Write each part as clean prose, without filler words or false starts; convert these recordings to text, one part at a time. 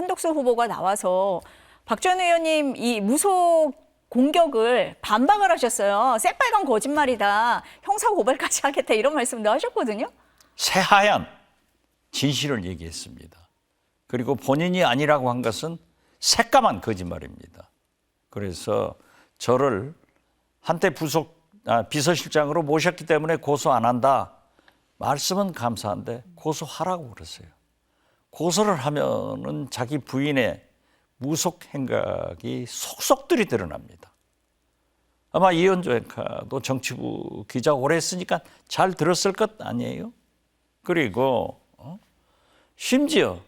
한덕수 후보가 나와서 박지원 의원님 이 무속 공격을 반박을 하셨어요. 새빨간 거짓말이다. 형사 고발까지 하겠다 이런 말씀도 하셨거든요. 새하얀 진실을 얘기했습니다. 그리고 본인이 아니라고 한 것은 새까만 거짓말입니다. 그래서 저를 한때 비서실장으로 모셨기 때문에 고소 안 한다. 말씀은 감사한데 고소하라고 그러세요. 고소를 하면은 자기 부인의 무속 행각이 속속들이 드러납니다. 아마 이현주 앵커도 정치부 기자 오래 했으니까 잘 들었을 것 아니에요? 그리고 심지어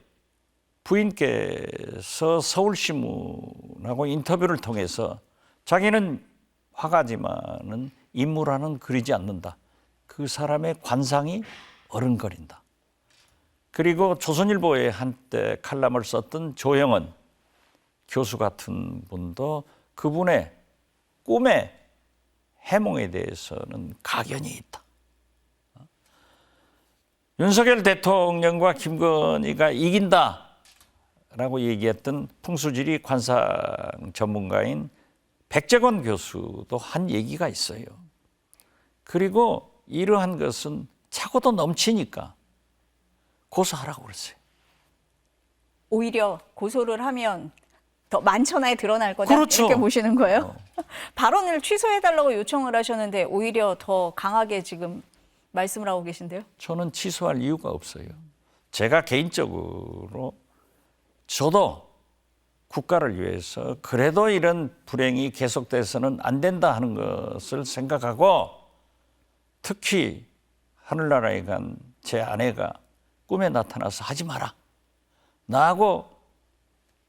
부인께서 서울신문하고 인터뷰를 통해서 자기는 화가지만은 인물화는 그리지 않는다. 그 사람의 관상이 어른거린다. 그리고 조선일보에 한때 칼럼을 썼던 조영은 교수 같은 분도 그분의 꿈의 해몽에 대해서는 각연이 있다. 윤석열 대통령과 김건희가 이긴다라고 얘기했던 풍수지리 관상 전문가인 백재권 교수도 한 얘기가 있어요. 그리고 이러한 것은 차고도 넘치니까 고소하라고 그랬어요. 오히려 고소를 하면 더 만천하에 드러날 거다 그렇죠. 이렇게 보시는 거예요? 발언을 취소해달라고 요청을 하셨는데 오히려 더 강하게 지금 말씀을 하고 계신데요? 저는 취소할 이유가 없어요. 제가 개인적으로 저도 국가를 위해서 그래도 이런 불행이 계속돼서는 안 된다 하는 것을 생각하고 특히 하늘나라에 간 제 아내가 꿈에 나타나서 하지 마라. 나하고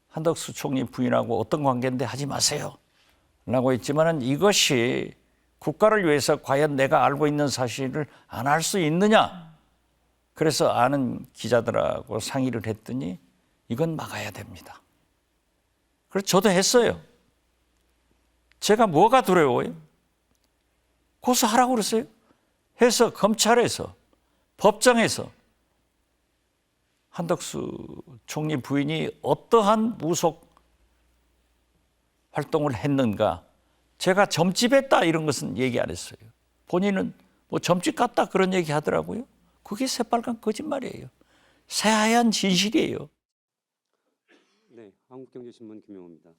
한덕수 총리 부인하고 어떤 관계인데 하지 마세요. 라고 했지만은 이것이 국가를 위해서 과연 내가 알고 있는 사실을 안 할 수 있느냐. 그래서 아는 기자들하고 상의를 했더니 이건 막아야 됩니다. 그래서 저도 했어요. 제가 뭐가 두려워요? 고소하라고 그랬어요. 해서 검찰에서 법정에서 한덕수 총리 부인이 어떠한 무속 활동을 했는가. 제가 점집했다 이런 것은 얘기 안 했어요. 본인은 뭐 점집 갔다 그런 얘기 하더라고요. 그게 새빨간 거짓말이에요. 새하얀 진실이에요. 네, 한국경제신문 김용호입니다.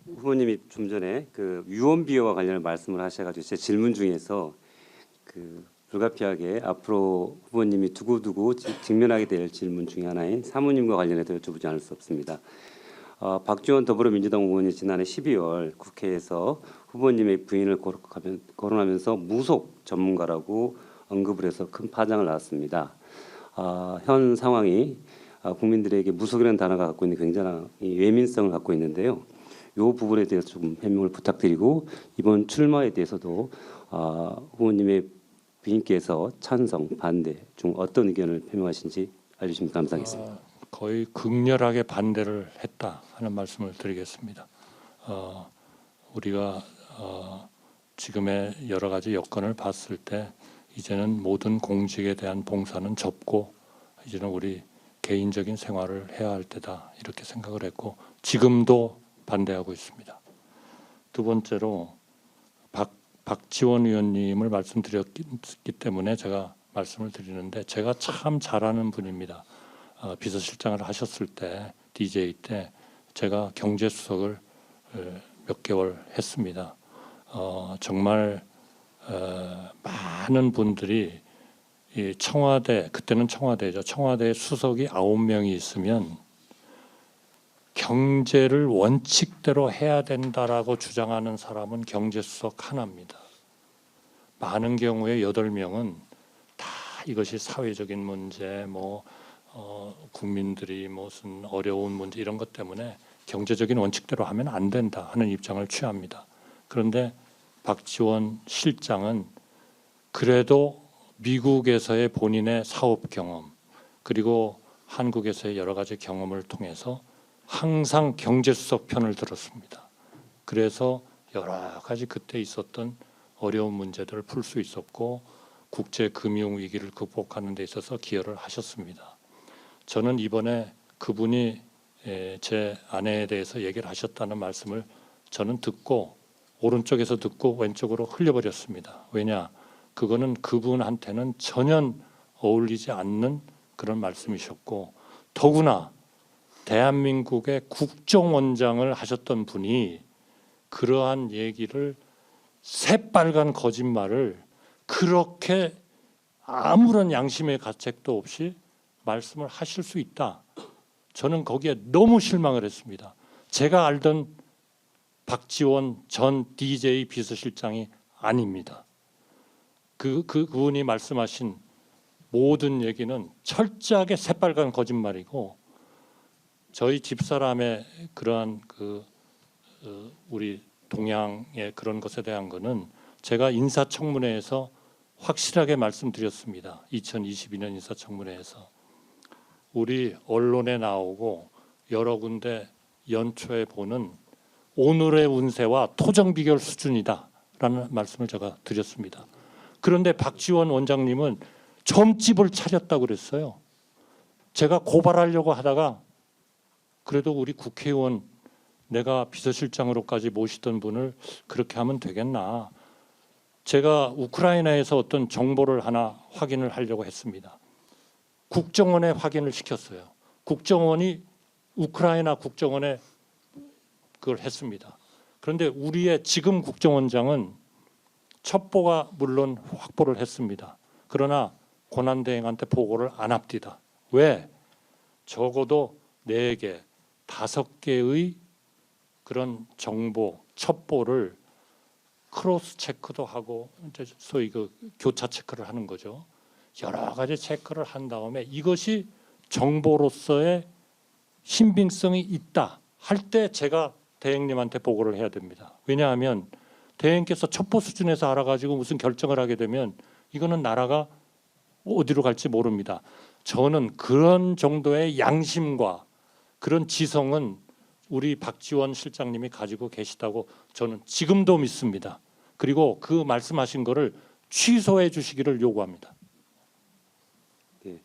후보님이 좀 전에 그 유언비어와 관련한 말씀을 하셔가지고 제 질문 중에서 그 불가피하게 앞으로 후보님이 두고두고 직면하게 될 질문 중에 하나인 사모님과 관련해서 여쭤보지 않을 수 없습니다. 박지원 더불어민주당 의원이 지난해 12월 국회에서 후보님의 부인을 거론하면서 무속 전문가라고 언급을 해서 큰 파장을 낳았습니다. 현 상황이 국민들에게 무속이라는 단어가 갖고 있는 굉장한 외민성을 갖고 있는데요. 이 부분에 대해서 좀 해명을 부탁드리고 이번 출마에 대해서도 후보님의 부인께서 찬성, 반대 중 어떤 의견을 표명하신지 알려주시면 감사하겠습니다. 거의 극렬하게 반대를 했다 하는 말씀을 드리겠습니다. 우리가 지금의 여러 가지 여건을 봤을 때 이제는 모든 공직에 대한 봉사는 접고 이제는 우리 개인적인 생활을 해야 할 때다 이렇게 생각을 했고 지금도 반대하고 있습니다. 두 번째로 박지원 의원님을 말씀드렸기 때문에 제가 말씀을 드리는데 제가 참 잘하는 분입니다. 비서실장을 하셨을 때 DJ 때 제가 경제수석을 몇 개월 했습니다. 정말 많은 분들이 이 청와대 그때는 청와대죠. 청와대 수석이 9명이 있으면 경제를 원칙대로 해야 된다라고 주장하는 사람은 경제수석 하나입니다. 많은 경우에 8명은 다 이것이 사회적인 문제, 국민들이 무슨 어려운 문제 이런 것 때문에 경제적인 원칙대로 하면 안 된다 하는 입장을 취합니다. 그런데 박지원 실장은 그래도 미국에서의 본인의 사업 경험 그리고 한국에서의 여러 가지 경험을 통해서 항상 경제수석 편을 들었습니다. 그래서 여러 가지 그때 있었던 어려운 문제들을 풀 수 있었고 국제 금융 위기를 극복하는 데 있어서 기여를 하셨습니다. 저는 이번에 그분이 제 아내에 대해서 얘기를 하셨다는 말씀을 저는 듣고 오른쪽에서 듣고 왼쪽으로 흘려버렸습니다. 왜냐? 그거는 그분한테는 전혀 어울리지 않는 그런 말씀이셨고, 더구나 대한민국의 국정원장을 하셨던 분이 그러한 얘기를 새빨간 거짓말을 그렇게 아무런 양심의 가책도 없이 말씀을 하실 수 있다. 저는 거기에 너무 실망을 했습니다. 제가 알던 박지원 전 DJ 비서실장이 아닙니다. 그분이 말씀하신 모든 얘기는 철저하게 새빨간 거짓말이고, 저희 집사람의 그러한 우리 동양의 그런 것에 대한 거는 제가 인사청문회에서 확실하게 말씀드렸습니다. 2022년 인사청문회에서 우리 언론에 나오고 여러 군데 연초에 보는 오늘의 운세와 토정 비결 수준이다라는 말씀을 제가 드렸습니다. 그런데 박지원 원장님은 점집을 차렸다고 그랬어요. 제가 고발하려고 하다가 그래도 우리 국회의원 내가 비서실장으로까지 모시던 분을 그렇게 하면 되겠나. 제가 우크라이나에서 어떤 정보를 하나 확인을 하려고 했습니다. 국정원에 확인을 시켰어요. 국정원이 우크라이나 국정원에 그걸 했습니다. 그런데 우리의 지금 국정원장은 첩보가 물론 확보를 했습니다. 그러나 권한대행한테 보고를 안 합니다. 왜? 적어도 4개, 5개의 그런 정보, 첩보를 크로스 체크도 하고 이제 소위 그 교차 체크를 하는 거죠. 여러 가지 체크를 한 다음에 이것이 정보로서의 신빙성이 있다 할 때 제가 대행님한테 보고를 해야 됩니다. 왜냐하면 대행께서 첩보 수준에서 알아가지고 무슨 결정을 하게 되면 이거는 나라가 어디로 갈지 모릅니다. 저는 그런 정도의 양심과 그런 지성은 우리 박지원 실장님이 가지고 계시다고 저는 지금도 믿습니다. 그리고 그 말씀하신 거를 취소해 주시기를 요구합니다. 네,